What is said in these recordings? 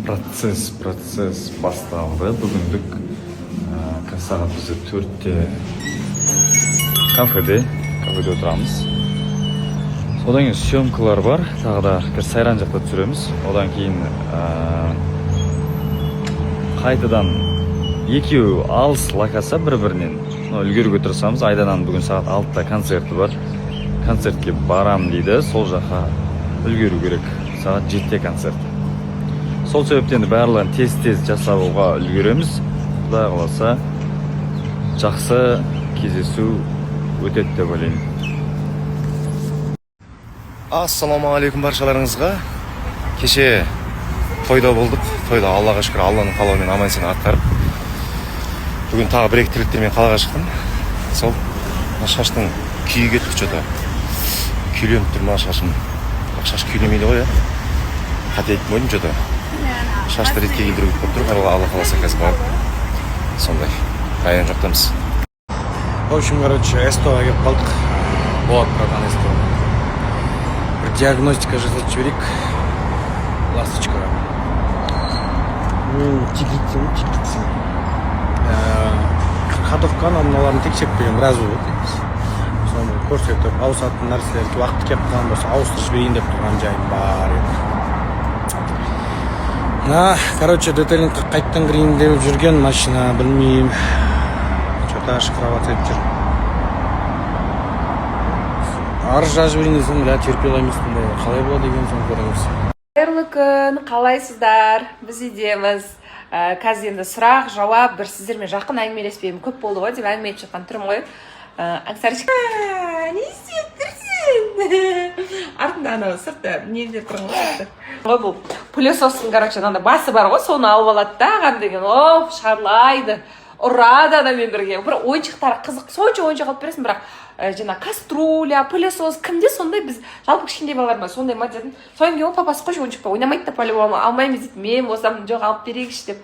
процесс басталды. Бүгіндік сағат бізді 4-те кафеде отырамыз. Одан кейін съемкалар бар. Тағы да сайран жақта түсіреміз. Одан кейін қайтадан екеуі алыс локация бір-бірінен үлгеруге тырысамыз. Айданан бүгін сағат 6-та концерті бар. Концертке барам дейді. Сол жаққа үлгеру керек. Сағат 7-те концерт. Сол себептен барлығын тез жасауға үлгереміз. Құдай қаласа жақсы кездесу өтеді деп ойлаймын. Ассалаумағалейкум баршаларыңызға. Кеше тойда болдық. Тойда Аллаға шүкір, Алланың қалауымен аман-есен атқарып. Бүгін тағы бір-екі тірліктермен қалаға шықтым. Сол шаштың күйі кетті что-то. Күйленіп тұр ма шашым? Шаш күйленмейді ғой, қате айтып қойдым что-то. Шашты ретке келдіруге көп тұр. Алла қаласа қазір барып. Сондай. Дайын жоқтамыз. В общем, СТО-ға келіп қалдық. Болат тұрған СТО. Бір диагностика жасатып жіберейік. Ласточкаға. Тикитсің. Ходовканы мыналарын тексеріп берген біраз болды. Соны көрсетіп, ауысатын нәрселерді уақыт кеп қалған болса, ауыстырып жіберейін деп тұрған жайым бар еді. Деталингқа қайттан кірейін деп жүрген машина, білмеймін. Что-то шықырап атып жүр. Арыз жазып жіберейін десем, терпей қоймайсың ба? Қалай болады деген соң көреміз. Қайырлы күн, қалайсыздар? Біз үйдеміз. Қазір енді сұрақ, жауап, бір сіздермен жақын әңгімелеспеймін. Көп болды ғой деп әңгіме етіп жатқан түрім ғой. Аңсарчик, не істеп тұрсың? Артында анау сыртта нелер тұрған ғой. Бұл пылесостың, басы бар ғой, соны алып алады да, аған деген, шарлайды, ұрады адаммен бірге. Бір ойыншықтары қызық, сонша ойыншық алып бересің, бірақ каструля, пылесос, кімде сондай, біз жалпы кішкентай балалар ма, сондай ма дедім. Содан кейін папасы қойшы ойыншықпа, ойнамайды да по-любому, алмаймыз дейді, мен болсам жоқ алып берейікші деп.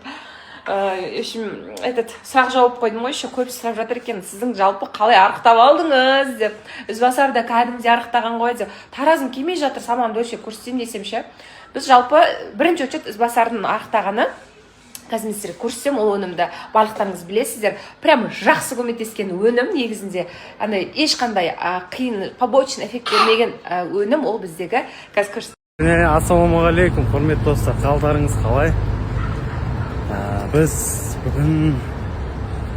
Сұрақ жауап қойдым ғой, еще көп сұрап жатыр екен, сіздің жалпы қалай арықтап алдыңыз деп. Ізбасар да кәдімде арықтаған ғой деп. Таразым келмей жатыр, самамды өлшеп көрсетейін десем ше. Біз жалпы бірінші очередь Ізбасардың арықтағаны, қазір мен сіздерге көрсетсем, ол өнімді барлықтарыңыз білесіздер. Прям жақсы көмектескен өнім негізінде. Ешқандай қиын побочный эффект бермеген өнім ол біздегі. Қазір көрсетейін. Ассалаумағалейкум, құрметті достар, қалдарыңыз қалай? Біз бүгін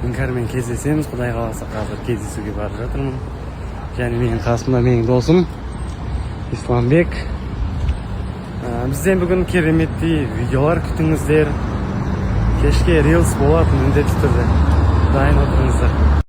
Іңкәрмен кездесеміз, Құдай қаласа қазір кездесуге барып жатырмын. Және менің қасымда менің досым Исламбек. Бізден бүгін кереметтей видеолар күтіңіздер. Кешке рилс болады міндетті түрде. Дайын отырыңыздар.